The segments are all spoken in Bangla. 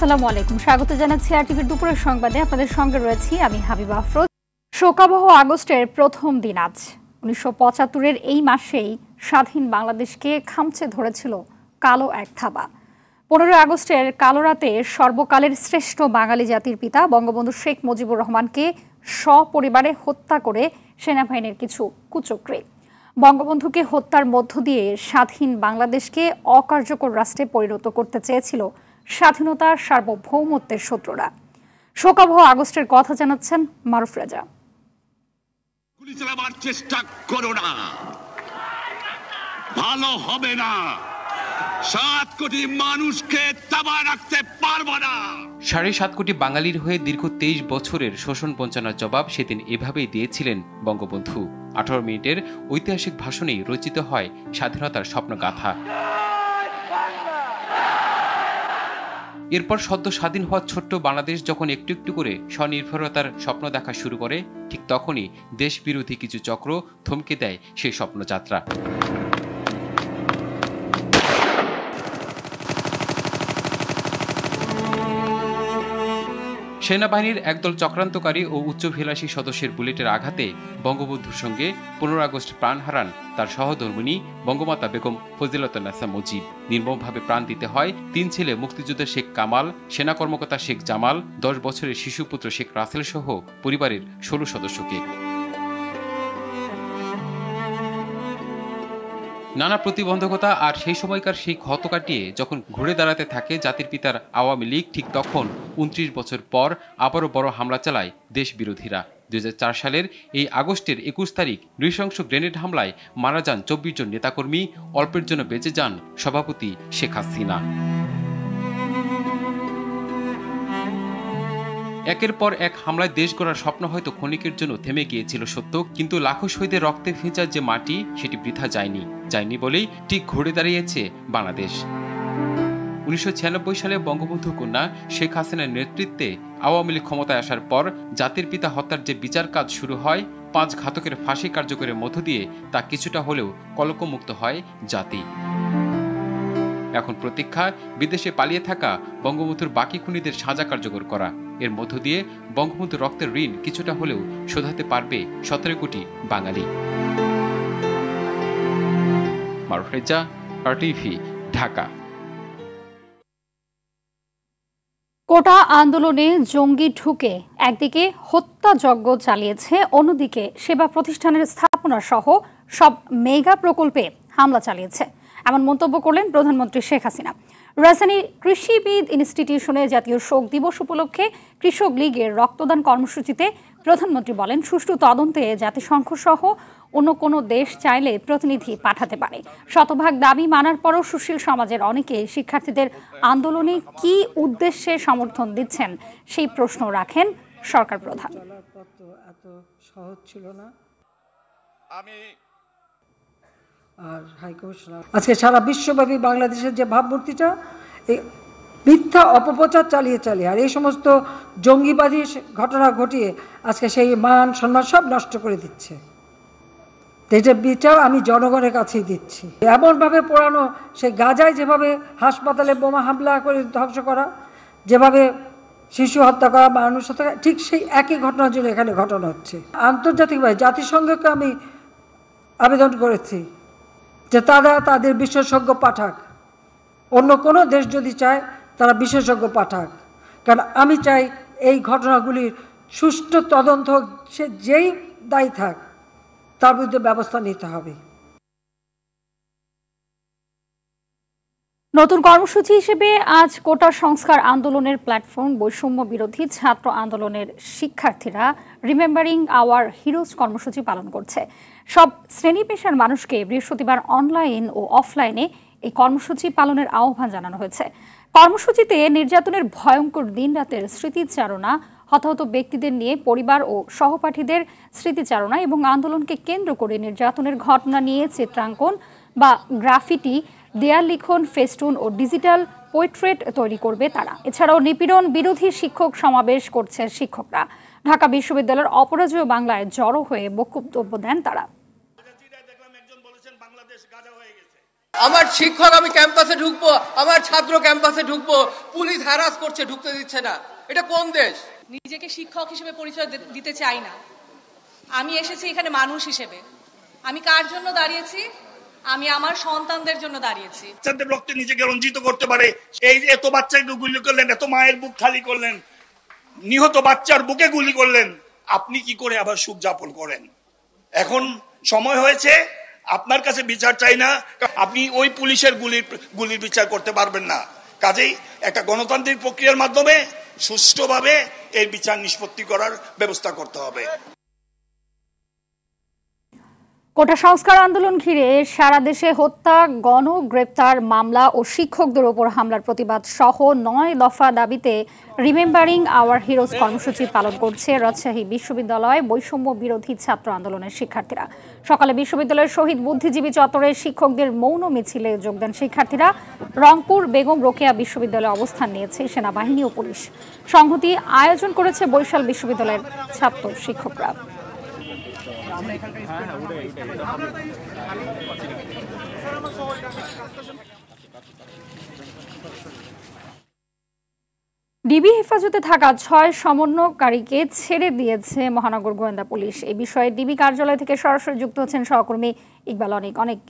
আসসালামু আলাইকুম, স্বাগত জানাচ্ছি আরটিভির দুপুরের সংবাদে। আপনাদের সঙ্গে রয়েছি আমি হাবিবা আফরোজ। শোকাবহ আগস্টের প্রথম দিন আজ। 1975-এর এই মাসেই স্বাধীন বাংলাদেশকে খামচে ধরেছিল কালো এক থাবা। 15 আগস্টের কালো রাতে সর্বকালের শ্রেষ্ঠ বাঙালি জাতির পিতা বঙ্গবন্ধু শেখ মুজিবুর রহমানকে সপরিবারে হত্যা করে সেনাবাহিনীর কিছু কুচক্রী বঙ্গবন্ধুকে হত্যার মধ্য দিয়ে স্বাধীন বাংলাদেশকে অকার্যকর রাষ্ট্রে পরিণত করতে চেয়েছিল স্বাধীনতার সার্বভৌমত্বের শত্রুরা। শোকাবহ আগস্টের কথা জানাচ্ছেন মারুফ রাজা। গুলি চালাবার চেষ্টা করো না, ভালো হবে না। 7 কোটি মানুষকে তাবা রাখতে পারবো না। 7.5 কোটি বাঙালির হয়ে দীর্ঘ 23 বছরের শোষণ বঞ্চনার জবাব সেদিন এভাবেই দিয়েছিলেন বঙ্গবন্ধু। 18 মিনিটের ঐতিহাসিক ভাষণেই রচিত হয় স্বাধীনতার স্বপ্নগাথা। এরপর সদ্য স্বাধীন হওয়া ছোট্ট বাংলাদেশ যখন একটু একটু করে স্বনির্ভরতার স্বপ্ন দেখা শুরু করে, ঠিক তখনই দেশ বিরোধী কিছু চক্র থমকে দেয় সেই স্বপ্নযাত্রা। সেনাবাহিনীর একদল চক্রান্তকারী ও উচ্চভিলাষী সদস্যের বুলেটের আঘাতে বঙ্গবন্ধুর সঙ্গে 15 আগস্ট প্রাণ হারান তার সহধর্মিণী বঙ্গমাতা বেগম ফজিলাতুন্নেসা মুজিব। নির্মমভাবে প্রাণ দিতে হয় 3 ছেলে মুক্তিযোদ্ধা শেখ কামাল, সেনা কর্মকর্তা শেখ জামাল, 10 বছরের শিশুপুত্র শেখ রাসেল সহ পরিবারের 16 সদস্যকে। নানা প্রতিবন্ধকতা আর সেই সময়কার সেই ক্ষত কাটিয়ে যখন ঘুরে দাঁড়াতে থাকে জাতির পিতার আওয়ামী লীগ, ঠিক তখন 29 বছর পর আবারও বড় হামলা চালায় দেশ বিরোধীরা। 2004 সালের এই আগস্টের 21 তারিখ নৃশংস গ্রেনেড হামলায় মারা যান 24 জন নেতাকর্মী, অল্পের জন্য বেঁচে যান সভাপতি শেখ হাসিনা। একের পর এক হামলায় দেশ গড়ার স্বপ্ন হয়তো ক্ষণিকের জন্য থেমে গিয়েছিল সত্য, কিন্তু লাখো শহীদের রক্তে ভেজা যে মাটি, সেটি বৃথা যায়নি বলেই ঠিক ঘুরে দাঁড়িয়েছে বাংলাদেশ। 1996 সালে বঙ্গবন্ধু কন্যা শেখ হাসিনার নেতৃত্বে আওয়ামী লীগ ক্ষমতায় আসার পর জাতির পিতা হত্যার যে বিচার কাজ শুরু হয়, 5 ঘাতকের ফাঁসি কার্যকরের মধ্য দিয়ে তা কিছুটা হলেও কলঙ্কমুক্ত হয় জাতি। এখন প্রতীক্ষা বিদেশে পালিয়ে থাকা বঙ্গবন্ধুর বাকি খুনিদের সাজা কার্যকর করা। এর মধ্য দিয়ে বঙ্গবন্ধুর রক্তের ঋণ কিছুটা হলেও শোধাতে পারবে 17 কোটি বাঙালি। মারুফ রাজা, আরটিভি, ঢাকা। কোটা আন্দোলনে জঙ্গি ঢুকে একদিকে হত্যাযজ্ঞ চালিয়েছে, অন্যদিকে সেবা প্রতিষ্ঠানের স্থাপনা সহ সব মেগা প্রকল্পে হামলা চালিয়েছে, এমন মন্তব্য করলেন প্রধানমন্ত্রী শেখ হাসিনা। রাজধানীর কৃষিবিদ ইনস্টিটিউশনে জাতীয় শোক দিবস উপলক্ষে কৃষক লীগের রক্তদান কর্মসূচিতে প্রধানমন্ত্রী বলেন, সুষ্ঠু তদন্তে জাতিসংঘ সহ অন্য কোনো দেশ চাইলে প্রতিনিধি পাঠাতে পারে। শতভাগ দাবি মানার পরও সুশীল সমাজের অনেকে শিক্ষার্থীদের আন্দোলনে কি উদ্দেশ্যে সমর্থন দিচ্ছেন সেই প্রশ্ন রাখেন সরকার প্রধান। এত সহজ ছিল না। আর হাইকমিশনার আজকে সারা বিশ্বব্যাপী বাংলাদেশের যে ভাবমূর্তিটা এই মিথ্যা অপপ্রচার চালিয়ে আর এই সমস্ত জঙ্গিবাদী ঘটনা ঘটিয়ে আজকে সেই মান সম্মান সব নষ্ট করে দিচ্ছে। এটা বিচার আমি জনগণের কাছেই দিচ্ছি। এমনভাবে পোড়ানো, সেই গাজায় যেভাবে হাসপাতালে বোমা হামলা করে ধ্বংস করা, যেভাবে শিশু হত্যা করা, মানুষ হত্যা করা, ঠিক সেই একই ঘটনার জন্য এখানে ঘটনা হচ্ছে। আন্তর্জাতিকভাবে জাতিসংঘকে আমি আবেদন করেছি যে তারা তাদের বিশেষজ্ঞ পাঠাক, অন্য কোনো দেশ যদি চায় তারা বিশেষজ্ঞ পাঠাক, কারণ আমি চাই এই ঘটনাগুলির সুষ্ঠু তদন্ত, সে যেই দায়ী থাক তার বিরুদ্ধে ব্যবস্থা নিতে হবে। নতুন কর্মসূচি হিসেবে আজ কোটা সংস্কার আন্দোলনের প্ল্যাটফর্ম বৈষম্য বিরোধী ছাত্র আন্দোলনের শিক্ষার্থীরা রিমেম্বারিং আওয়ার হিরোজ কর্মসূচি পালন করছে। সব শ্রেণী পেশার মানুষকে বৃহস্পতিবার অনলাইন ও অফলাইনে এই কর্মসূচি পালনের আহ্বান জানানো হয়েছে। কর্মসূচিতে নির্যাতনের ভয়ঙ্কর দিনরাতের স্মৃতিচারণা, হতাহত ব্যক্তিদের নিয়ে পরিবার ও সহপাঠীদের স্মৃতিচারণা এবং আন্দোলনকে কেন্দ্র করে নির্যাতনের ঘটনা নিয়ে চিত্রাঙ্কন বা গ্রাফিটি, দেয়াল লিখন, ফেস্টুন ও ডিজিটাল পোর্ট্রেট তৈরি করবে তারা। এছাড়াও নিপীড়ন বিরোধী শিক্ষক সমাবেশ করছে শিক্ষকরা। ঢাকা বিশ্ববিদ্যালয়ের অপরাজেয় বাংলায় জড়ো হয়ে বক্তব্য দেন তারা। আমার শিক্ষক, আমি ক্যাম্পাসে ঢুকবো, আমার ছাত্র ক্যাম্পাসে ঢুকবো, পুলিশ হ্যারাস করছে, ঢুকতে দিচ্ছে না। এটা কোন দেশ? নিজেকে শিক্ষক হিসেবে পরিচয় দিতে চাই না। আমি এসেছি এখানে মানুষ হিসেবে। আমি কার জন্য দাঁড়িয়েছি? আমি আমার সন্তানদের জন্য দাঁড়িয়েছি। বাচ্চাদের রক্তে নিজেকে রঞ্জিত করতে পারে, এই এত বাচ্চাকে গুলি করলেন, এত মায়ের বুক খালি করলেন, নিহত বাচ্চার বুকে গুলি করলেন, আপনি কি করে আবার সুখ যাপন করেন? এখন সময় হয়েছে, আপনার কাছে বিচার চাই না। আপনি ওই পুলিশের গুলির বিচার করতে পারবেন না। কাজেই একটা গণতান্ত্রিক প্রক্রিয়ার মাধ্যমে সুষ্ঠুভাবে এর বিচার নিষ্পত্তি করার ব্যবস্থা করতে হবে। কোটা সংস্কার আন্দোলন ঘিরে সারা দেশে হত্যা, গণগ্রেপ্তার মামলা ও শিক্ষকদের ওপর হামলার প্রতিবাদ সহ 9 দফা দাবিতে রিমেম্বারিং আওয়ার হিরোজ কর্মসূচি পালন করছে রাজশাহী বিশ্ববিদ্যালয় বৈষম্য বিরোধী ছাত্র আন্দোলনের শিক্ষার্থীরা। সকালে বিশ্ববিদ্যালয়ের শহীদ বুদ্ধিজীবী চত্বরে শিক্ষকদের মৌন মিছিলে যোগ দেন শিক্ষার্থীরা। রংপুর বেগম রোকেয়া বিশ্ববিদ্যালয়ে অবস্থান নিয়েছে সেনাবাহিনী ও পুলিশ। সংহতি আয়োজন করেছে বরিশাল বিশ্ববিদ্যালয়ের ছাত্র শিক্ষকরা। ডিবি হেফাজতে থাকা 6 সমন্বয়কারীকে ছেড়ে দিয়েছে মহানগর গোয়েন্দা পুলিশ। এই বিষয়ে ডিবি কার্যালয় থেকে সরাসরি যুক্ত হচ্ছেন সহকর্মী ইকবাল। অনেক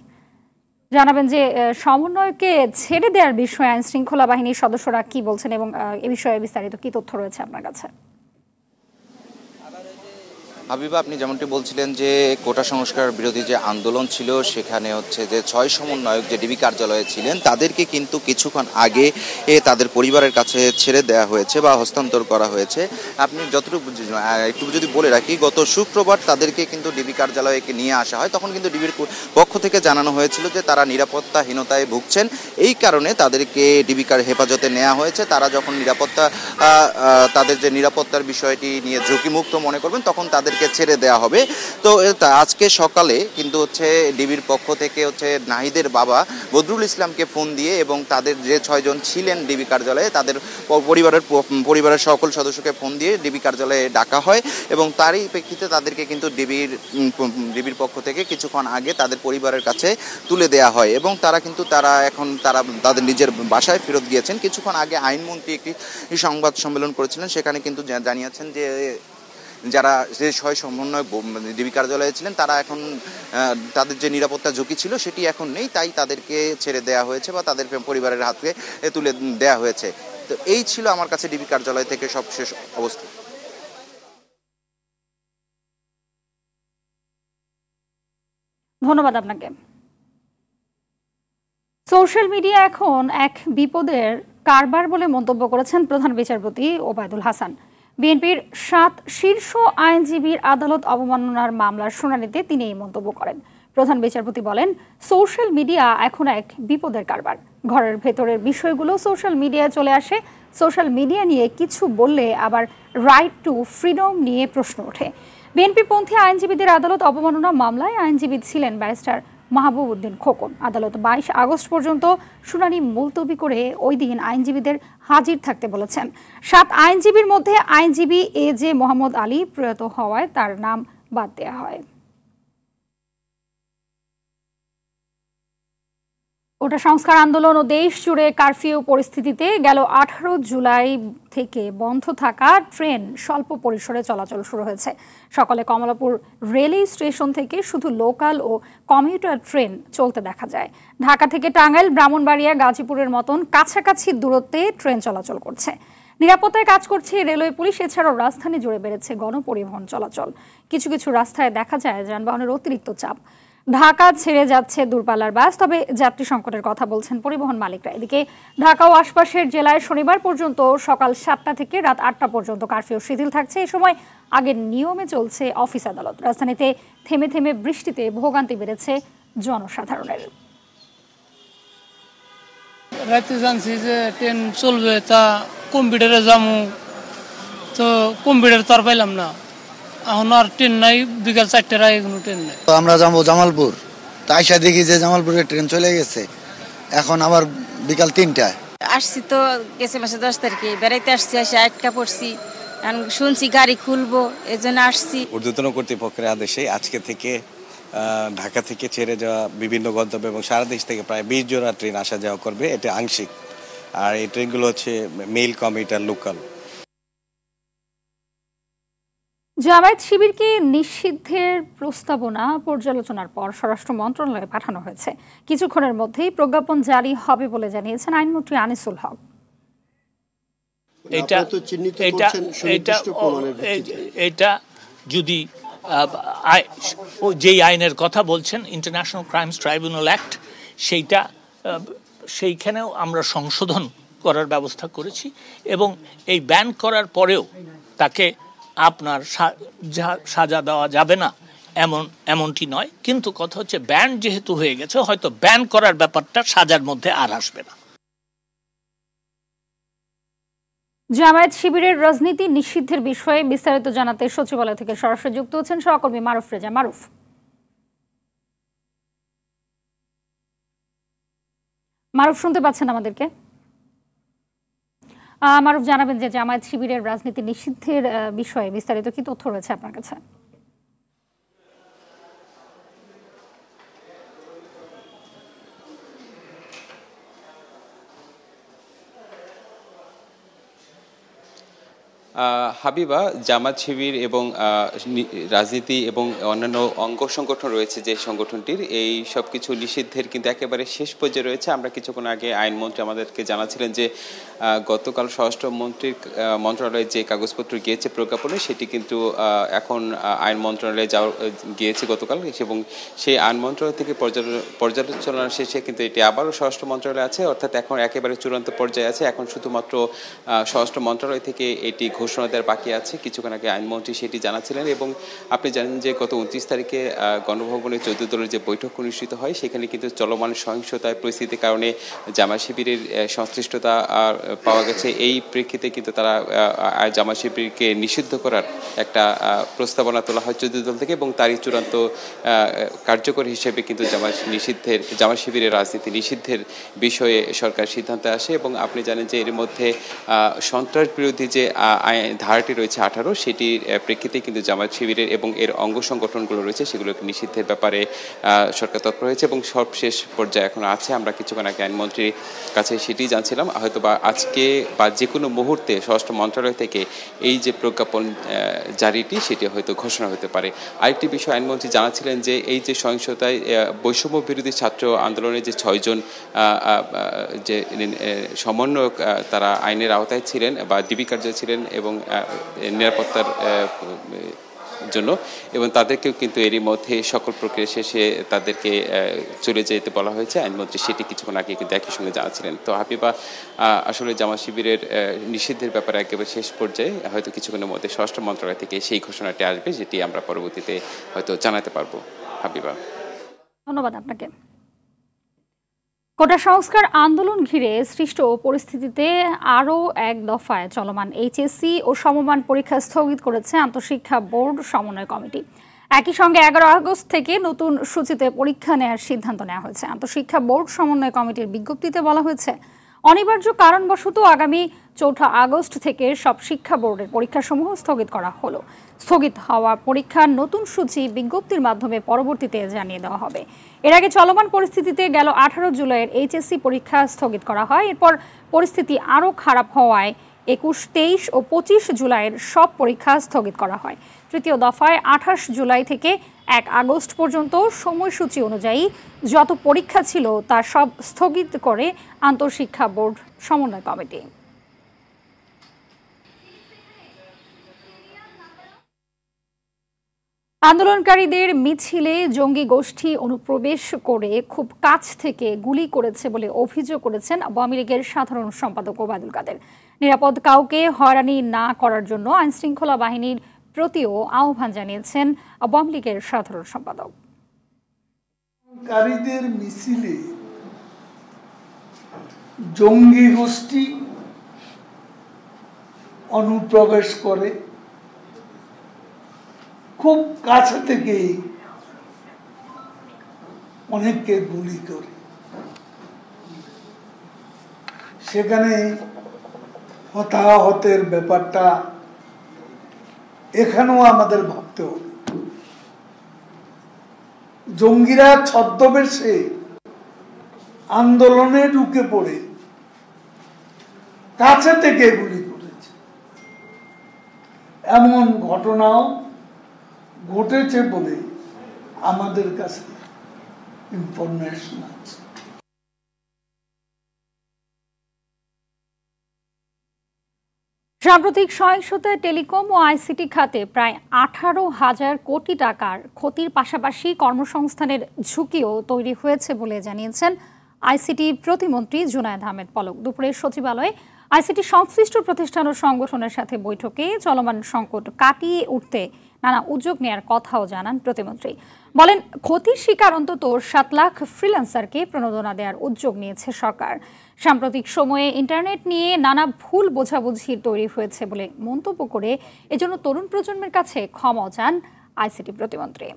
জানাবেন যে সমন্বয়কে ছেড়ে দেওয়ার বিষয়ে আইন শৃঙ্খলা বাহিনীর সদস্যরা কি বলছেন এবং এ বিষয়ে বিস্তারিত কি তথ্য রয়েছে আপনার কাছে? হাবিবা, আপনি যেমনটি বলছিলেন যে কোটা সংস্কার বিরোধী যে আন্দোলন ছিল সেখানে হচ্ছে যে 6 সমন্বয়ক যে ডিবি কার্যালয়ে ছিলেন তাদেরকে কিন্তু কিছুক্ষণ আগে তাদের পরিবারের কাছে ছেড়ে দেওয়া হয়েছে বা হস্তান্তর করা হয়েছে। আপনি যতটুকু একটু যদি বলে রাখি, গত শুক্রবার তাদেরকে কিন্তু ডিবি কার্যালয়ে নিয়ে আসা হয়। তখন কিন্তু ডিবির পক্ষ থেকে জানানো হয়েছিল যে তারা নিরাপত্তাহীনতায় ভুগছেন, এই কারণে তাদেরকে ডিবি হেফাজতে নেওয়া হয়েছে। তারা যখন তাদের যে নিরাপত্তার বিষয়টি নিয়ে ঝুঁকিমুক্ত মনে করবেন তখন তাদের ছেড়ে দেওয়া হবে। তো আজকে সকালে কিন্তু হচ্ছে ডিবির পক্ষ থেকে হচ্ছে নাহিদের বাবা বদরুল ইসলামকে ফোন দিয়ে এবং তাদের যে 6 জন ছিলেন ডিবি কার্যালয়ে তাদের পরিবারের সকল সদস্যকে ফোন দিয়ে ডিবি কার্যালয়ে ডাকা হয় এবং তারই প্রেক্ষিতে তাদেরকে কিন্তু ডিবির পক্ষ থেকে কিছুক্ষণ আগে তাদের পরিবারের কাছে তুলে দেওয়া হয় এবং তারা এখন তাদের নিজের বাসায় ফেরত গিয়েছেন। কিছুক্ষণ আগে আইনমন্ত্রী একটি সংবাদ সম্মেলন করেছিলেন, সেখানে কিন্তু জানিয়েছেন যে যারা যে 6 সমন্বয় ডিবি কার্যালয়ে ছিলেন তারা এখন তাদের যে নিরাপত্তা ঝুঁকি ছিল সেটি এখন নেই, তাই তাদেরকে ছেড়ে দেওয়া হয়েছে বা তাদের পরিবারের হাতে তুলে দেওয়া হয়েছে। তো এই ছিল আমার কাছে ডিবি কার্যালয় থেকে সবশেষ অবস্থা। ধন্যবাদ আপনাকে। সোশ্যাল মিডিয়া এখন এক বিপদের কারবার বলে মন্তব্য করেছেন প্রধান বিচারপতি ওবায়দুল হাসান। বিএনপির 7 শীর্ষ আইনজীবীর আদালত অবমাননার মামলার শুনানিতে তিনি এই মন্তব্য করেন। প্রধান বিচারপতি বলেন, সোশ্যাল মিডিয়া এখন এক বিপদের কারবার। ঘরের ভেতরের বিষয়গুলো সোশ্যাল মিডিয়ায় চলে আসে। সোশ্যাল মিডিয়া নিয়ে কিছু বললে আবার রাইট টু ফ্রিডম নিয়ে প্রশ্ন ওঠে। বিএনপিপন্থী আইনজীবীদের আদালত অবমাননা মামলায় আইনজীবী ছিলেন ব্যারিস্টার মাহবুব উদ্দিন খোকন। আদালত 22 আগস্ট পর্যন্ত শুনানি মুলতবি করে ওই দিন আইনজীবীদের হাজির থাকতে বলেছেন। 7 আইনজীবীর মধ্যে আইনজীবী AJ মোহাম্মদ আলী প্রয়াত হওয়ায় তার নাম বাদ দেওয়া হয়। কোটা সংস্কার আন্দোলন ও দেশ জুড়ে কারফিউ পরিস্থিতিতে গেল 18 জুলাই থেকে বন্ধ থাকা ট্রেন স্বল্প পরিসরে চলাচল শুরু হয়েছে। সকালে কমলাপুর রেলওয়ে স্টেশন থেকে শুধু লোকাল ও কমিউটার ট্রেন চলতে দেখা যায়। ঢাকা থেকে টাঙ্গাইল, ব্রাহ্মণবাড়িয়া, গাজীপুরের মতন কাছাকাছি দূরত্বে ট্রেন চলাচল করছে। নিরাপত্তায় কাজ করছে রেলওয়ে পুলিশ। এছাড়াও রাজধানী জুড়ে বেড়েছে গণপরিবহন চলাচল। কিছু কিছু রাস্তায় দেখা যায় যানবাহনের অতিরিক্ত চাপ। ঢাকা ছেড়ে যাচ্ছে দূরপাল্লার বাস, তবে যাত্রী সংকটের কথা বলছেন পরিবহন মালিকরা। এদিকে ঢাকা ও আশপাশের জেলায় শনিবার পর্যন্ত সকাল 7টা থেকে রাত 8টা পর্যন্ত কারফিউ শিথিল থাকছে। এই সময় আগের নিয়মে চলছে অফিস আদালত। রাজধানীতে থেমে থেমে বৃষ্টিতে ভোগান্তি বেড়েছে জনসাধারণের। রাতে জানছি যে ট্রেন চলবে, তা কম্পিউটারে যাবো, তো কম্পিউটার তো আর পাইলাম না। এখন আর ট্রেন নাই, বিকাল 4টার আগে কোনো ট্রেন নাই। আমরা যাবো জামালপুর, তাইসা দেখি যে জামালপুরে ট্রেন চলে গেছে, এখন আবার বিকাল 3টায় আসছি। তো গেছে মাসে 10 তারিখে বেড়াইতে আসছি, এসে আটকা পড়ছি। শুনছি গাড়ি খুলবো, এই জন্য আসছি। ঊর্ধ্বতন কর্তৃপক্ষের আদেশে আজকে থেকে ঢাকা থেকে ছেড়ে যাওয়া বিভিন্ন গন্তব্য এবং সারা দেশ থেকে প্রায় 20 জোড়া ট্রেন আসা যাওয়া করবে। এটা আংশিক, আর এই ট্রেনগুলো হচ্ছে মেইল কমিউটার লোকাল। জামায়াত শিবিরকে নিষিদ্ধের প্রস্তাবনা পর্যালোচনার পর স্বরাষ্ট্র মন্ত্রণালয়ে পাঠানো হয়েছে। কিছুক্ষণের মধ্যেই প্রজ্ঞাপন জারি হবে বলে জানিয়েছেন আইনমন্ত্রী আনিসুল হক। এটা যদি যেই আইনের কথা বলছেন ইন্টারন্যাশনাল ক্রাইমস ট্রাইব্যুনাল অ্যাক্ট, সেইখানেও আমরা সংশোধন করার ব্যবস্থা করেছি এবং এই ব্যান করার পরেও তাকে আপনার সাজা দেওয়া যাবে না এমনটি নয়, কিন্তু কথা হচ্ছে ব্যান যেহেতু হয়ে গেছে হয়তো ব্যান করার ব্যাপারটা সাজার মধ্যে আর আসবে না। জামায়াত শিবিরের রাজনীতি নিষিদ্ধের বিষয়ে বিস্তারিত জানাতে সচিবালয় থেকে সরাসরি যুক্ত হচ্ছেন সহকর্মী মারুফ রেজা। মারুফ শুনতে পাচ্ছেন আমাদেরকে? মারুফ, জানাবেন যে জামায়াত শিবিরের রাজনীতি নিষিদ্ধের বিষয়ে বিস্তারিত কি তথ্য রয়েছে আপনার কাছে? হাবিবা, জামাত শিবির এবং রাজনীতি এবং অন্যান্য অঙ্গ সংগঠন রয়েছে যে সংগঠনটির, এই সব কিছু নিষিদ্ধের কিন্তু একেবারে শেষ পর্যায়ে রয়েছে। আমরা কিছুক্ষণ আগে আইনমন্ত্রী আমাদেরকে জানাচ্ছিলেন যে গতকাল স্বরাষ্ট্র মন্ত্রণালয়ে যে কাগজপত্র গিয়েছে প্রজ্ঞাপনে, সেটি কিন্তু এখন আইন মন্ত্রণালয়ে গিয়েছে গতকাল, এবং সেই আইন মন্ত্রণালয় থেকে পর্যালোচনা শেষে কিন্তু এটি আবারও স্বরাষ্ট্র মন্ত্রণালয়ে আছে, অর্থাৎ এখন একেবারে চূড়ান্ত পর্যায়ে আছে। এখন শুধুমাত্র স্বরাষ্ট্র মন্ত্রণালয় থেকে এটি ঘোষণা দেওয়ার বাকি আছে। কিছুক্ষণ আগে আইনমন্ত্রী সেটি জানাচ্ছিলেন। এবং আপনি জানেন যে গত 29 তারিখে গণভবনে 14 দলের যে বৈঠক অনুষ্ঠিত হয়, সেখানে কিন্তু চলমান সহিংসতার পরিস্থিতির কারণে জামায়াত শিবিরের সংশ্লিষ্টতা পাওয়া গেছে। এই প্রেক্ষিতে কিন্তু তারা জামায়াত শিবিরকে নিষিদ্ধ করার একটা প্রস্তাবনা তোলা হয় 14 দল থেকে, এবং তারই চূড়ান্ত কার্যকরী হিসেবে কিন্তু জামায়াত শিবিরের রাজনীতি নিষিদ্ধের বিষয়ে সরকার সিদ্ধান্তে আসে। এবং আপনি জানেন যে এর মধ্যে সন্ত্রাস বিরোধী যে ধারাটি রয়েছে 18, সেটির প্রেক্ষিতে কিন্তু জামায়াত শিবিরের এবং এর অঙ্গ সংগঠনগুলো রয়েছে সেগুলোকে নিষিদ্ধের ব্যাপারে সরকার তৎপর হয়েছে এবং সর্বশেষ পর্যায়ে এখন আছে। আমরা কিছুক্ষণ আগে আইনমন্ত্রীর কাছে সেটি জানছিলাম, হয়তো বা আজকে বা যে কোনো মুহূর্তে স্বরাষ্ট্র মন্ত্রণালয় থেকে এই যে প্রজ্ঞাপন জারিটি সেটি হয়তো ঘোষণা হতে পারে। আরেকটি বিষয় আইনমন্ত্রী জানাচ্ছিলেন যে এই যে সহিংসতায় বৈষম্য বিরোধী ছাত্র আন্দোলনের যে 6 জন যে সমন্বয়ক তারা আইনের আওতায় ছিলেন বা ডিবি কার্যালয়ে ছিলেন এবং নিরাপত্তার জন্য, এবং তাদেরকেও কিন্তু এরই মধ্যে সকল প্রক্রিয়া শেষে তাদেরকে চলে যেতে বলা হয়েছে। আইনমন্ত্রী সেটি কিছুক্ষণ আগে কিন্তু একই সঙ্গে জানাচ্ছিলেন। তো হাবিবা, আসলে জামায়াত শিবিরের নিষিদ্ধের ব্যাপারে একেবারে শেষ পর্যায়ে হয়তো কিছুক্ষণের মধ্যে স্বরাষ্ট্র মন্ত্রণালয় থেকে সেই ঘোষণাটি আসবে, যেটি আমরা পরবর্তীতে হয়তো জানাতে পারবো। হাবিবা, ধন্যবাদ আপনাকে। কোটা সংস্কার আন্দোলন ঘিরে সৃষ্ট পরিস্থিতিতে আরও এক দফায় চলমান এইচএসসি ও সমমান পরীক্ষা স্থগিত করেছে আন্তঃশিক্ষা বোর্ড সমন্বয় কমিটি। একই সঙ্গে 11 আগস্ট থেকে নতুন সূচিতে পরীক্ষা নেওয়ার সিদ্ধান্ত নেওয়া হয়েছে। আন্তঃশিক্ষা বোর্ড সমন্বয় কমিটির বিজ্ঞপ্তিতে বলা হয়েছে, অনিবার্য কারণবশত আগামী 4 আগস্ট থেকে সব শিক্ষা বোর্ডের পরীক্ষাসমূহ স্থগিত করা হলো। স্থগিত হওয়া পরীক্ষার নতুন সূচি বিজ্ঞপ্তির মাধ্যমে পরবর্তীতে জানিয়ে দেওয়া হবে। এর আগে চলমান পরিস্থিতিতে গেল 18 জুলাইয়ের এইচএসসি পরীক্ষা স্থগিত করা হয়। এরপর পরিস্থিতি আরও খারাপ হওয়ায় 21, 23 ও 25 জুলাইয়ের সব পরীক্ষা স্থগিত করা হয়। তৃতীয় দফায় 28 জুলাই থেকে 1 আগস্ট পর্যন্ত সময়সূচি অনুযায়ী যত পরীক্ষা ছিল তা সব স্থগিত করে আন্তঃশিক্ষা বোর্ড সমন্বয় কমিটি। আন্দোলনকারীদের মিছিলে জঙ্গি গোষ্ঠী অনুপ্রবেশ করে খুব কাছ থেকে গুলি করেছে বলে অভিযোগ করেছেন আওয়ামী লীগের সাধারণ সম্পাদক ওবায়দুল কাদের। নিরাপদ কাউকে হয়রানি না করার জন্য আইনশৃঙ্খলা বাহিনীর প্রতিও আহ্বান জানিয়েছেন আওয়ামী লীগের সাধারণ সম্পাদক। কারীদের মিছিলে জঙ্গি গোষ্ঠী অনুপ্রবেশ করে খুব কাছে থেকে অনেককে গুলি করে, সেখানে হতাহতের ব্যাপারটা এখানেও আমাদের ভাবতে হবে। জঙ্গিরা ছদ্মবেশে আন্দোলনে ঢুকে পড়ে কাছে থেকে গুলি করেছে, এমন ঘটনাও ঘটেছে বলে আমাদের কাছে ইনফরমেশন আছে। সাম্প্রতিক সহিংসতায় টেলিকম ও আইসিটি খাতে প্রায় 18,000 কোটি টাকার ক্ষতির পাশাপাশি কর্মসংস্থানের ঝুঁকিও তৈরি হয়েছে বলে জানিয়েছেন আইসিটি প্রতিমন্ত্রী জুনায়েদ আহমেদ পলক। দুপুরে সচিবালয়ে আইসিটি সংশ্লিষ্ট প্রতিষ্ঠান ও সংগঠনের সাথে বৈঠকে চলমান সংকট কাটিয়ে উঠতে নানা উদ্যোগ নেওয়ার কথাও জানান প্রতিমন্ত্রী। বলেন, ক্ষতির শিকার অন্তত 7 লাখ ফ্রিল্যান্সারকে প্রণোদনা দেওয়ার উদ্যোগ নিয়েছে সরকার। সাম্প্রতিক সময়ে ইন্টারনেট নিয়ে নানা ভুল বোঝাবুঝি তৈরি হয়েছে বলে মন্তব্য করে এজন্য তরুণ প্রজন্মের কাছে ক্ষমা চান আইসিটি প্রতিমন্ত্রী।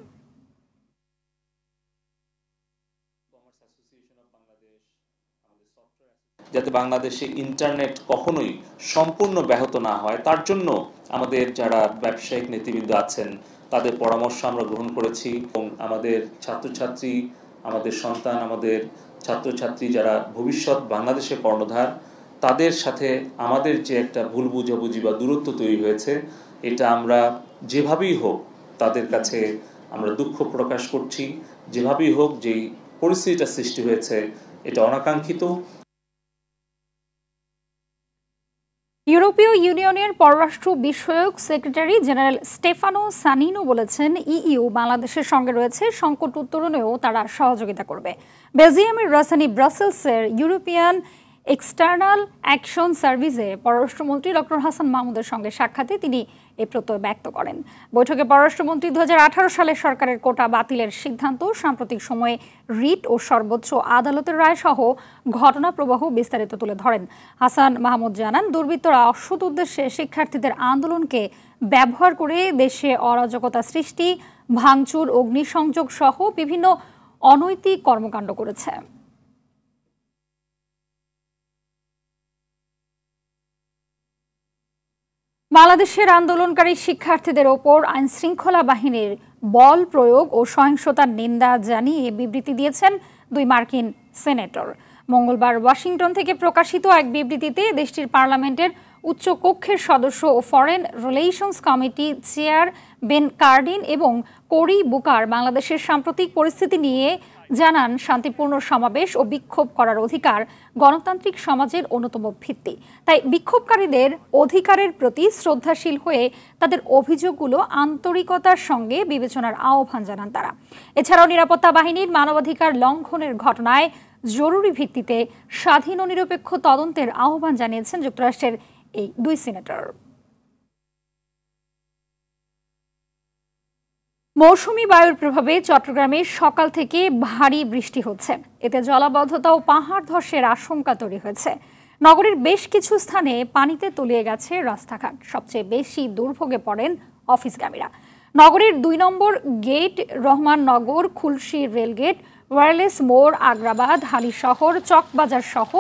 যাতে বাংলাদেশে ইন্টারনেট কখনোই সম্পূর্ণ ব্যাহত না হয়, তার জন্য আমাদের যারা ব্যবসায়িক নেতৃবৃন্দ আছেন তাদের পরামর্শ আমরা গ্রহণ করেছি এবং আমাদের ছাত্রছাত্রী, আমাদের সন্তান, আমাদের ছাত্রছাত্রী যারা ভবিষ্যৎ বাংলাদেশের কর্ণধার, তাদের সাথে আমাদের যে একটা ভুল বুঝাবুঝি বা দূরত্ব তৈরি হয়েছে, এটা আমরা যেভাবেই হোক তাদের কাছে আমরা দুঃখ প্রকাশ করছি। যেভাবেই হোক যেই পরিস্থিতিটা সৃষ্টি হয়েছে এটা অনাকাঙ্ক্ষিত। ইউরোপীয় ইউনিয়নের পররাষ্ট্র বিষয়ক সেক্রেটারি জেনারেল স্টেফানো সানিনো বলেছেন, ইইউ বাংলাদেশের সঙ্গে রয়েছে, সংকট উত্তরণেও তারা সহযোগিতা করবে। বেলজিয়ামের রাজধানী ব্রাসেলসের ইউরোপিয়ান এক্সটার্নাল অ্যাকশন সার্ভিসে পররাষ্ট্রমন্ত্রী ডক্টর হাসান মাহমুদের সঙ্গে সাক্ষাতে তিনি এ প্রত্যয় ব্যক্ত করেন। বৈঠকে পররাষ্ট্রমন্ত্রী 2018 সালে সরকারের কোটা বাতিলের সিদ্ধান্ত, সাম্প্রতিক সময়ে রিট ও সর্বোচ্চ আদালতের রায় সহ ঘটনা প্রবাহ বিস্তারিত তুলে ধরেন। হাসান মাহমুদ জানান, দুর্বৃত্তরা অসৎ উদ্দেশ্যে শিক্ষার্থীদের আন্দোলনকে ব্যবহার করে দেশে অরাজকতা সৃষ্টি, ভাঙচুর, অগ্নিসংযোগ সহ বিভিন্ন অনৈতিক কর্মকাণ্ড করেছে। বাংলাদেশের আন্দোলনকারী শিক্ষার্থীদের ওপর আইনশৃঙ্খলা বাহিনীর বল প্রয়োগ ও সহিংসতার নিন্দা জানিয়ে বিবৃতি দিয়েছেন 2 মার্কিন সেনেটর। মঙ্গলবার ওয়াশিংটন থেকে প্রকাশিত এক বিবৃতিতে দেশটির পার্লামেন্টের উচ্চ কক্ষের সদস্য ও foreign relations committee chair Ben Cardin এবং কোরি বুকার বাংলাদেশের সাম্প্রতিক পরিস্থিতি নিয়ে জানান, শান্তিপূর্ণ সমাবেশ ও বিক্ষোভ করার অধিকার গণতান্ত্রিক সমাজের অন্যতম ভিত্তি। তাই বিক্ষোভকারীদের অধিকারের প্রতি শ্রদ্ধাশীল হয়ে তাদের অভিযোগগুলো আন্তরিকতার সঙ্গে বিবেচনার আহ্বান জানান তারা। এছাড়াও নিরাপত্তা বাহিনীর মানবাধিকার লঙ্ঘনের ঘটনায় জরুরি ভিত্তিতে স্বাধীন ও নিরপেক্ষ তদন্তের আহ্বান জানিয়েছেন যুক্তরাষ্ট্রের এই 2 সিনেটর। মৌসুমী বায়ুর প্রভাবে চট্টগ্রামে সকাল থেকে ভারী বৃষ্টি হচ্ছে। এতে জলাবদ্ধতা ও পাহাড় ধসের আশঙ্কা তৈরি হয়েছে। নগরীর বেশ কিছু স্থানে পানিতে তলিয়ে গেছে রাস্তাঘাট। সবচেয়ে বেশি দুর্ভোগে পড়েন অফিসগামীরা। নগরীর 2 নম্বর গেট, রহমাননগর, খুলশী রেলগেট, ওয়্যারলেস মোড়, আগ্রাবাদ, হালিশহর, চকবাজার সহ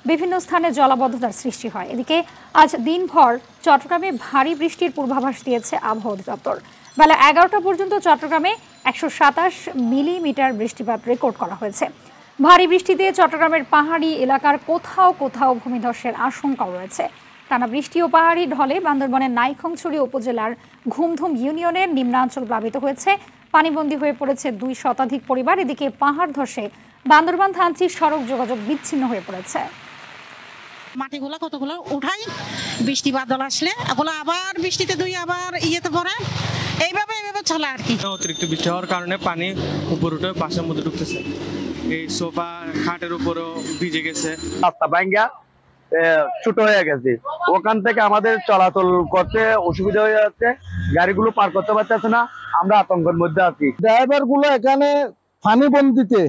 বিভিন্ন স্থানে জলাবদ্ধতার সৃষ্টি হয়। এদিকে আজ দিনভর চট্টগ্রামে ভারী বৃষ্টির পূর্বাভাস দিয়েছে আবহাওয়া অধিদপ্তর। বেলা 11টা পর্যন্ত চট্টগ্রামে 127 মিলিমিটার বৃষ্টিপাত রেকর্ড করা হয়েছে। ভারী বৃষ্টিতে চট্টগ্রামের পাহাড়ি এলাকার কোথাও কোথাও ভূমিধসের আশঙ্কাও রয়েছে। টানা বৃষ্টি ও পাহাড়ি ঢলে বান্দরবানের নাইখংছড়ি উপজেলার ঘুমধুম ইউনিয়নের নিম্নাঞ্চল প্লাবিত হয়েছে। পানিবন্দী হয়ে পড়েছে 2 শতাধিক পরিবার। এদিকে পাহাড় ধসে বান্দরবান থানচির সড়ক যোগাযোগ বিচ্ছিন্ন হয়ে পড়েছে। মাটিগুলো কতগুলো উঠাই, বৃষ্টি বাদল আসলে এগুলো আবার বৃষ্টিতে দুই আবার ইয়েতে পড়ে, এইভাবে চলে আর কি। অতিরিক্ত বৃষ্টি হওয়ার কারণে পানি উপর উঠে বাসার মধ্যে ঢুকতেছে, এই সোফা খাটের উপরও ভিজে গেছে। রাস্তা ভাঙ্গা ছোট হয়ে গেছে, ওখান থেকে আমাদের চলাচল করতে অসুবিধা হয়ে যাচ্ছে, গাড়িগুলো পার করতে পারতেছে না, আমরা আতঙ্কের মধ্যে আছি। ড্রাইভার গুলো এখানে পানিবন্দিতে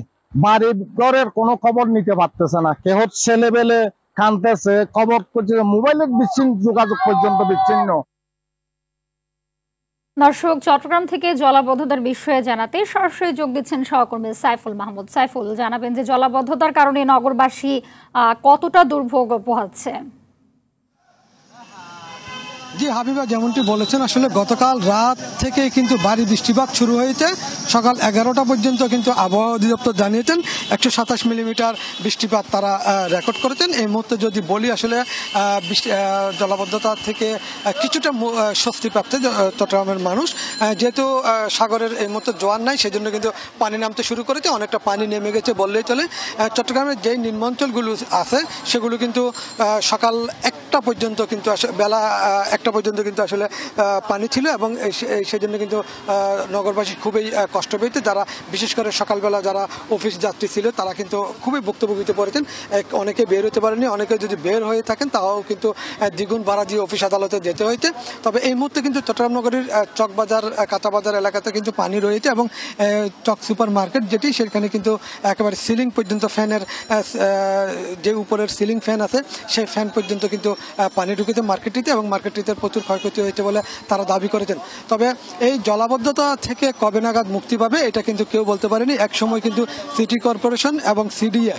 বাড়ির ঘরের কোনো খবর নিতে পারতেছে না, কেহ ছেলেবেলে কানতেছে, খবর করছে, মোবাইলের বিচ্ছিন্ন যোগাযোগ পর্যন্ত বিচ্ছিন্ন। দর্শক, চট্টগ্রাম থেকে জলাবদ্ধতার বিষয়ে জানাতে সরাসরি যোগ দিচ্ছেন সহকর্মী সাইফুল মাহমুদ। সাইফুল, জানাবেন যে জলাবদ্ধতার কারণে নগরবাসী কতটা দুর্ভোগ পোহাচ্ছে? জি হাবিবা, যেমনটি বলেছেন, আসলে গতকাল রাত থেকে কিন্তু ভারী বৃষ্টিপাত শুরু হয়েছে। সকাল 11টা পর্যন্ত কিন্তু আবহাওয়া অধিদপ্তর জানিয়েছেন 127 মিলিমিটার বৃষ্টিপাত তারা রেকর্ড করেছেন। এই মুহূর্তে যদি বলি, আসলে জলাবদ্ধতা থেকে কিছুটা স্বস্তি পাচ্ছে চট্টগ্রামের মানুষ, যেহেতু সাগরের এই মুহূর্তে জোয়ার নাই, সেজন্য কিন্তু পানি নামতে শুরু করেছে, অনেকটা পানি নেমে গেছে বললেই চলে। চট্টগ্রামের যেই নিম্নাঞ্চলগুলো আছে সেগুলো কিন্তু সকাল 1টা পর্যন্ত কিন্তু বেলা 1টা পর্যন্ত কিন্তু আসলে পানি ছিল, এবং সেজন্য কিন্তু নগরবাসী খুবই কষ্ট পেয়েছে। যারা বিশেষ করে সকালবেলা যারা অফিস যাত্রী ছিল তারা কিন্তু খুবই ভুক্তভোগিতে পড়েছেন। অনেকে বের হতে পারেনি, অনেকে যদি বের হয়ে থাকেন তাও কিন্তু দ্বিগুণ ভাড়া দিয়ে অফিস আদালতে যেতে হয়েছে। তবে এই মুহূর্তে কিন্তু চট্টগ্রাম নগরীর চকবাজার, কাঁচাবাজার এলাকাতে কিন্তু পানি রয়েছে, এবং চক সুপার মার্কেট যেটি, সেখানে কিন্তু একেবারে সিলিং পর্যন্ত ফ্যানের যে উপরের সিলিং ফ্যান আছে সেই ফ্যান পর্যন্ত কিন্তু পানি ঢুকেছে মার্কেটটিতে, এবং মার্কেটটিতে প্রচুর ক্ষয়ক্ষতি হয়েছে বলে তারা দাবি করেছেন। তবে এই জলাবদ্ধতা থেকে কবে নাগাদ মুক্তি পাবে এটা কিন্তু কেউ বলতে পারেনি। এক সময় কিন্তু সিটি কর্পোরেশন এবং সিডিএ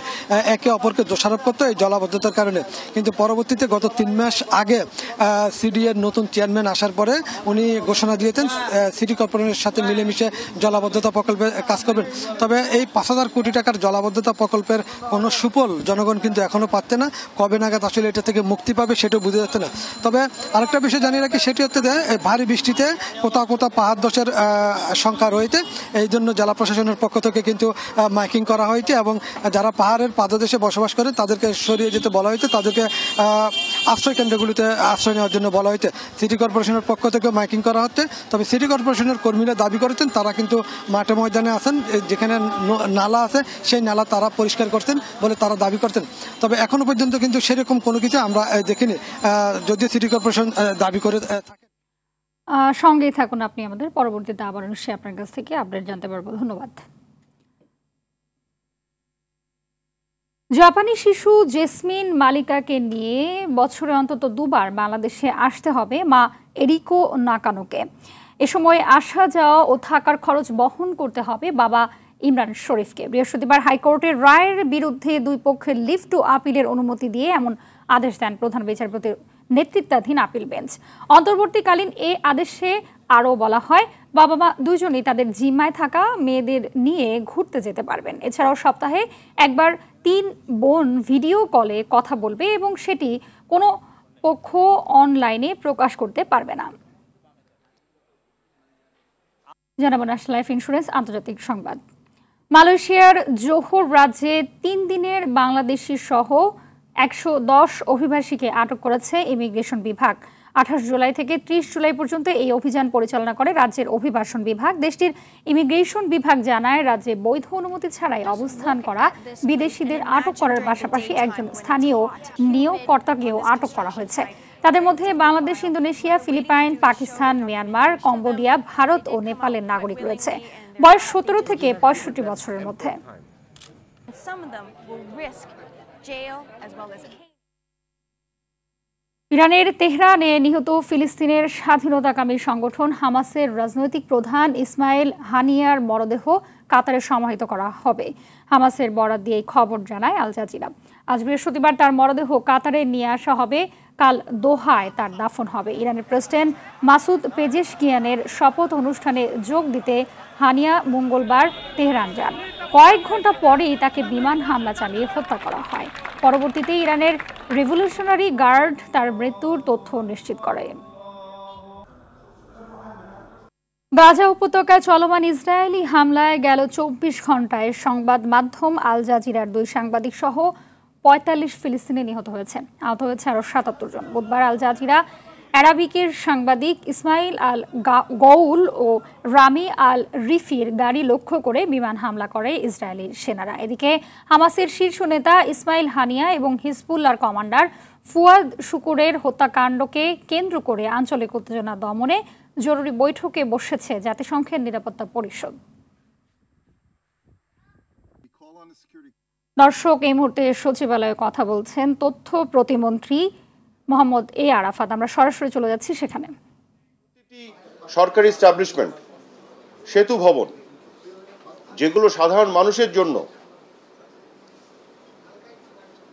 একে অপরকে দোষারোপ করতো এই জলাবদ্ধতার কারণে, কিন্তু পরবর্তীতে গত 3 মাস আগে সিডিএ নতুন চেয়ারম্যান আসার পরে উনি ঘোষণা দিয়েছেন সিটি কর্পোরেশনের সাথে মিলেমিশে জলাবদ্ধতা প্রকল্পে কাজ করবেন। তবে এই 5,000 কোটি টাকার জলাবদ্ধতা প্রকল্পের কোনো সুফল জনগণ কিন্তু এখনো পাচ্ছে না। কবে নাগাদ আসলে এটা থেকে মুক্তি পাবে সেটাও বুঝে যাচ্ছে না। তবে আরেকটা বিষয় জানিয়ে রাখি, সেটি হচ্ছে যে ভারী বৃষ্টিতে কোথাও কোথাও পাহাড় ধসের সংখ্যা রয়েছে, এই জন্য জেলা প্রশাসনের পক্ষ থেকে কিন্তু মাইকিং করা হয়েছে, এবং যারা পাহাড়ের পাদদেশে বসবাস করে তাদেরকে সরিয়ে যেতে বলা হয়েছে, তাদেরকে আশ্রয় কেন্দ্রগুলিতে আশ্রয় নেওয়ার জন্য বলা হয়েছে। সিটি কর্পোরেশনের পক্ষ থেকে মাইকিং করা হচ্ছে। তবে সিটি কর্পোরেশনের কর্মীরা দাবি করেছেন তারা কিন্তু মাঠে ময়দানে আছেন, যেখানে নালা আছে সেই নালা তারা পরিষ্কার করছেন বলে তারা দাবি করছেন। তবে এখনো পর্যন্ত কিন্তু সেরকম কোনো কিছু আমরা দেখিনি, যদিও সিটি কর্পোরেশন দাবি করে থাকে। সঙ্গেই থাকুন আপনি আমাদের, পরবর্তীতে আবার নিশ্চয়ই আপনার কাছ থেকে আপডেট জানতে পারবো। ধন্যবাদ। জাপানি শিশু জেসমিন মালিকাকে নিয়ে বছরে অন্তত 2বার বাংলাদেশে আসতে হবে মা এরিকো নাকানোকে। এ সময় আসা যাওয়া ও থাকার খরচ বহন করতে হবে বাবা ইমরান শরীফকে। বৃহস্পতিবার হাইকোর্টের রায়ের বিরুদ্ধে দুই পক্ষের লিভ টু আপিলের অনুমতি দিয়ে এমন আদেশ দেন প্রধান বিচারপতির নেতৃত্বাধীন আপিল বেঞ্চ। অন্তর্বর্তীকালীন এ আদেশে আরও বলা হয়, বাবা মা দুজনেই তাদের জিম্মায় থাকা মেয়েদের নিয়ে ঘুরতে যেতে পারবেন। এছাড়াও সপ্তাহে একবার 3 বোন ভিডিও কলে কথা বলবে, এবং সেটি কোনো পক্ষ অনলাইনে প্রকাশ করতে পারবে না। জানাবো ন্যাশনাল লাইফ ইন্স্যুরেন্স আন্তর্জাতিক সংবাদ। মালয়েশিয়ার জোহর রাজ্যে 3 দিনের বাংলাদেশি সহ 110 অভিবাসীকে আটক করেছে ইমিগ্রেশন বিভাগ। 28 জুলাই থেকে 30 জুলাই পর্যন্ত এই অভিযান পরিচালনা করে রাজ্যের অভিবাসন বিভাগ। দেশটির ইমিগ্রেশন বিভাগ জানায়, রাজ্যে বৈধ অনুমতি ছাড়াই অবস্থান করা বিদেশিদের আটক করার পাশাপাশি একজন স্থানীয় নিয়োগকর্তাকেও আটক করা হয়েছে। তাদের মধ্যে Bangladesh, Indonesia, Philippines, Pakistan, Myanmar, Cambodia, Bharat ও নেপালের নাগরিক রয়েছে, বয়স 17 থেকে 65 বছরের মধ্যে। ইরানের তেহরানে নিহত ফিলিস্তিনের স্বাধীনতাকামী সংগঠন হামাসের রাজনৈতিক প্রধান ইসমাইল হানিয়ার মরদেহ কাতারে সমাহিত করা হবে। হামাসের বরাত দিয়ে খবর জানায় আল জাজিরা। আজ বৃহস্পতিবার তার মরদেহ কাতারে নিয়ে আসা হবে, কাল দোহায় তার দাফন হবে। ইরানের প্রেসিডেন্ট মাসুদ পেজেশকিয়ানের শপথ অনুষ্ঠানে যোগ দিতে হানিয়া মঙ্গলবার তেহরান যান। কয়েক ঘন্টা পরেই তাকে বিমান হামলা চালিয়ে হত্যা করা হয়। পরবর্তীতে ইরানের রেভলিউশনারি গার্ড তার মৃত্যুর তথ্য নিশ্চিত করে। গাজা উপত্যকায় চলমান ইসরায়েলি হামলায় গেল 24 ঘন্টায় সংবাদ মাধ্যম আল জাজিরার 2 সাংবাদিক সহ 45 ফিলিস্তিনি নিহত হয়েছে, আহত হয়েছে আরও 77 জন। বুধবার আল জাজিরা অ্যারাবিকের সাংবাদিক ইসমাইল আল গৌল ও রামি আল রিফির গাড়ি লক্ষ্য করে বিমান হামলা করে ইসরায়েলি সেনারা। এদিকে হামাসের শীর্ষ নেতা ইসমাইল হানিয়া এবং হিজবুল্লাহর কমান্ডার ফুয়াদ শুকুরের হত্যাকাণ্ডকে কেন্দ্র করে আঞ্চলিক উত্তেজনা দমনে জরুরি বৈঠকে বসেছে জাতিসংঘের নিরাপত্তা পরিষদ। দর্শক, এই মুহূর্তে সচিবালয়ে কথা বলছেন তথ্য প্রতিমন্ত্রী মোহাম্মদ এ আরাফাত। আমরা সরাসরি চলে যাচ্ছি সেখানে। সরকারি এস্টাবলিশমেন্ট, সেতু ভবন, যেগুলো সাধারণ মানুষের জন্য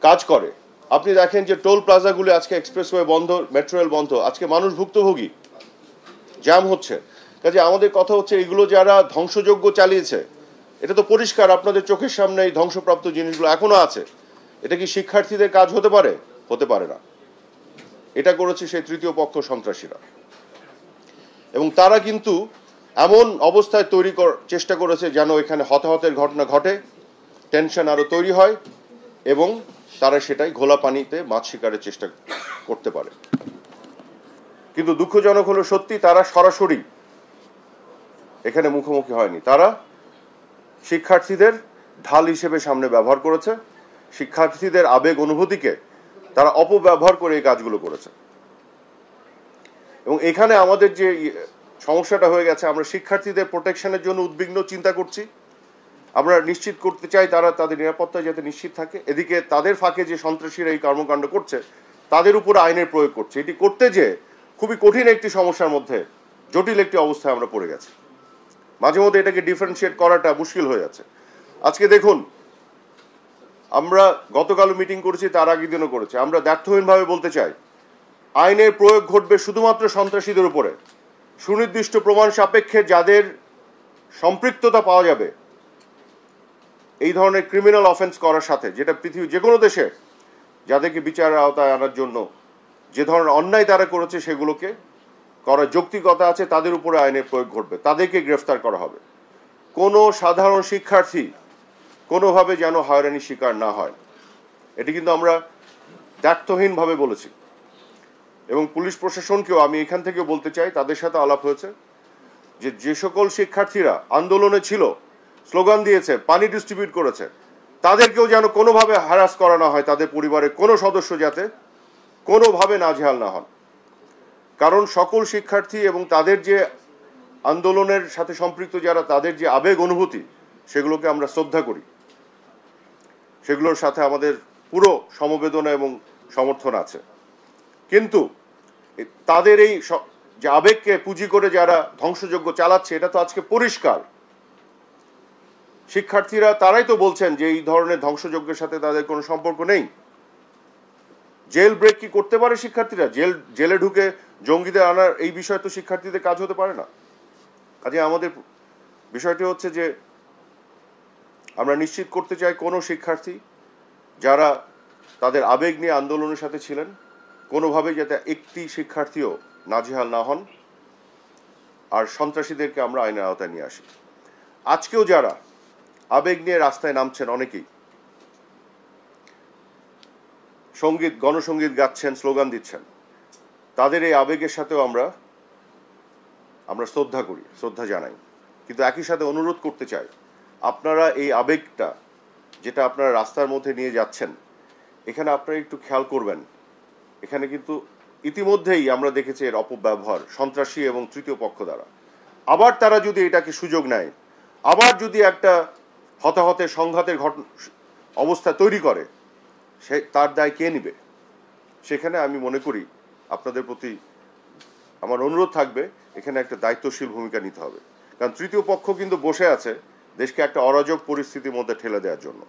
কাজ করে, আপনি দেখেন যে টোল প্লাজাগুলো আজকে এক্সপ্রেসওয়ে বন্ধ, মেট্রো রেল বন্ধ, আজকে মানুষ ভুক্তভোগী, জ্যাম হচ্ছে। কাজে আমাদের কথা হচ্ছে এগুলো যারা ধ্বংসযজ্ঞ চালিয়েছে, এটা তো পরিষ্কার আপনাদের চোখের সামনে এই ধ্বংসপ্রাপ্ত জিনিসগুলো এখনো আছে। এটা কি শিক্ষার্থীদের কাজ হতে পারে? হতে পারে না। এটা করেছে সেই তৃতীয় পক্ষ সন্ত্রাসীরা, এবং তারা কিন্তু এমন অবস্থায় তৈরি চেষ্টা করেছে যেন এখানে হতাহতের ঘটনা ঘটে, টেনশন আরো তৈরি হয়, এবং তারা সেটাই ঘোলা পানিতে মাছ শিকারের চেষ্টা করতে পারে। কিন্তু দুঃখজনক হলো সত্যি তারা সরাসরি এখানে মুখোমুখি হয়নি, তারা শিক্ষার্থীদের ঢাল হিসেবে সামনে ব্যবহার করেছে, শিক্ষার্থীদের আবেগ অনুভূতিকে তারা অপব্যবহার করে এই কাজগুলো করেছে। এবং এখানে আমাদের যে সমস্যাটা হয়ে গেছে, আমরা শিক্ষার্থীদের প্রোটেকশনের জন্য উদ্বিগ্ন চিন্তা করছি, আমরা নিশ্চিত করতে চাই তারা তাদের নিরাপত্তা যাতে নিশ্চিত থাকে। এদিকে তাদের ফাঁকে যে সন্ত্রাসীরা এই কর্মকাণ্ড করছে তাদের উপর আইনের প্রয়োগ করছে, এটি করতে যে খুবই কঠিন একটি সমস্যার মধ্যে, জটিল একটি অবস্থায় আমরা পড়ে গেছি। মাঝে মধ্যে এটাকে ডিফারেন্সিয়েট করাটা মুশকিল হয়ে যাচ্ছে। আজকে দেখুন, আমরা গতকালও মিটিং করেছি, তার আগের দিনও করেছি, আমরা দ্ব্যর্থহীনভাবে বলতে চাই আইনের প্রয়োগ ঘটবে শুধুমাত্র সন্ত্রাসীদের উপরে, সুনির্দিষ্ট প্রমাণ সাপেক্ষে যাদের সম্পৃক্ততা পাওয়া যাবে এই ধরনের ক্রিমিনাল অফেন্স করার সাথে, যেটা পৃথিবীর যে কোনো দেশে যাদেরকে বিচারের আওতায় আনার জন্য যে ধরনের অন্যায় তারা করেছে সেগুলোকে করার যৌক্তিকতা আছে, তাদের উপরে আইনের প্রয়োগ ঘটবে, তাদেরকে গ্রেফতার করা হবে। কোনো সাধারণ শিক্ষার্থী কোনোভাবে যেন হয়রানির শিকার না হয়, এটি কিন্তু আমরা দ্ব্যর্থহীনভাবে বলেছি। এবং পুলিশ প্রশাসনকেও আমি এখান থেকে বলতে চাই, তাদের সাথে আলাপ হয়েছে, যে সকল শিক্ষার্থীরা আন্দোলনে ছিল, স্লোগান দিয়েছে, পানি ডিস্ট্রিবিউট করেছে, তাদেরকেও যেন কোনোভাবে হ্যারাস করা না হয়, তাদের পরিবারের কোনো সদস্য যাতে কোনোভাবে নাজেহাল না হন। কারণ সকল শিক্ষার্থী এবং তাদের যে আন্দোলনের সাথে সম্পৃক্ত যারা, তাদের যে আবেগ অনুভূতি, সেগুলোকে আমরা শ্রদ্ধা করি, সেগুলোর সাথে আমাদের পুরো সমবেদনা এবং সমর্থন আছে। কিন্তু তাদের এই যে আবেগকে পুঁজি করে যারা ধ্বংসযজ্ঞ চালাচ্ছে, এটা তো আজকে পরিষ্কার। শিক্ষার্থীরা তারাই তো বলছেন যে এই ধরনের ধ্বংসযজ্ঞের সাথে তাদের কোনো সম্পর্ক নেই। জেল ব্রেক কি করতে পারে শিক্ষার্থীরা? জেলে ঢুকে জঙ্গিদের আনার এই বিষয় তো শিক্ষার্থীদের কাজ হতে পারে না। কাজে আমাদের বিষয়টি হচ্ছে যে আমরা নিশ্চিত করতে চাই কোনো শিক্ষার্থী যারা তাদের আবেগ নিয়ে আন্দোলনের সাথে ছিলেন, কোনোভাবে যাতে একটি শিক্ষার্থীও নাজেহাল না হন, আর সন্ত্রাসীদেরকে আমরা আইনের আওতায় নিয়ে আসি। আজকেও যারা আবেগ নিয়ে রাস্তায় নামছেন, অনেকেই গণসঙ্গীত গাচ্ছেন, স্লোগান দিচ্ছেন, তাদের এই আবেগের সাথেও আমরা শ্রদ্ধা করি, শ্রদ্ধা জানাই। কিন্তু একই সাথে অনুরোধ করতে চাই, আপনারা এই আবেগটা যেটা আপনারা রাস্তার মধ্যে নিয়ে যাচ্ছেন, এখানে আপনারা একটু খেয়াল করবেন, এখানে কিন্তু ইতিমধ্যেই আমরা দেখেছি এর অপব্যবহার সন্ত্রাসী এবং তৃতীয় পক্ষ দ্বারা। আবার তারা যদি এটাকে সুযোগ নেয়, আবার যদি একটা হতাহতের সংঘাতের অবস্থা তৈরি করে, তার দায় কে নিবে? সেখানে আমি মনে করি আপনাদের প্রতি আমার অনুরোধ থাকবে, এখানে একটা দায়িত্বশীল ভূমিকা নিতে হবে। কারণ তৃতীয় পক্ষ কিন্তু বসে আছে দেশকে একটা অরাজক পরিস্থিতির মধ্যে ঠেলে দেওয়ার জন্য।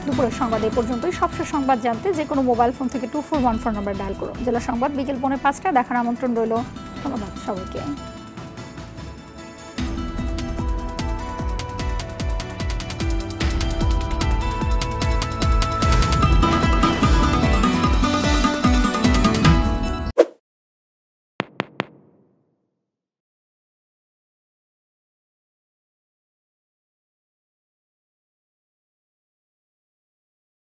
দুপুরের সংবাদ এই পর্যন্তই। সবশেষ সংবাদ জানতে যে কোনো মোবাইল ফোন থেকে 2414 নম্বর ডায়াল করুন। জেলা সংবাদ বিকেল 5:45টায় দেখার আমন্ত্রণ রইল। ধন্যবাদ সবাইকে।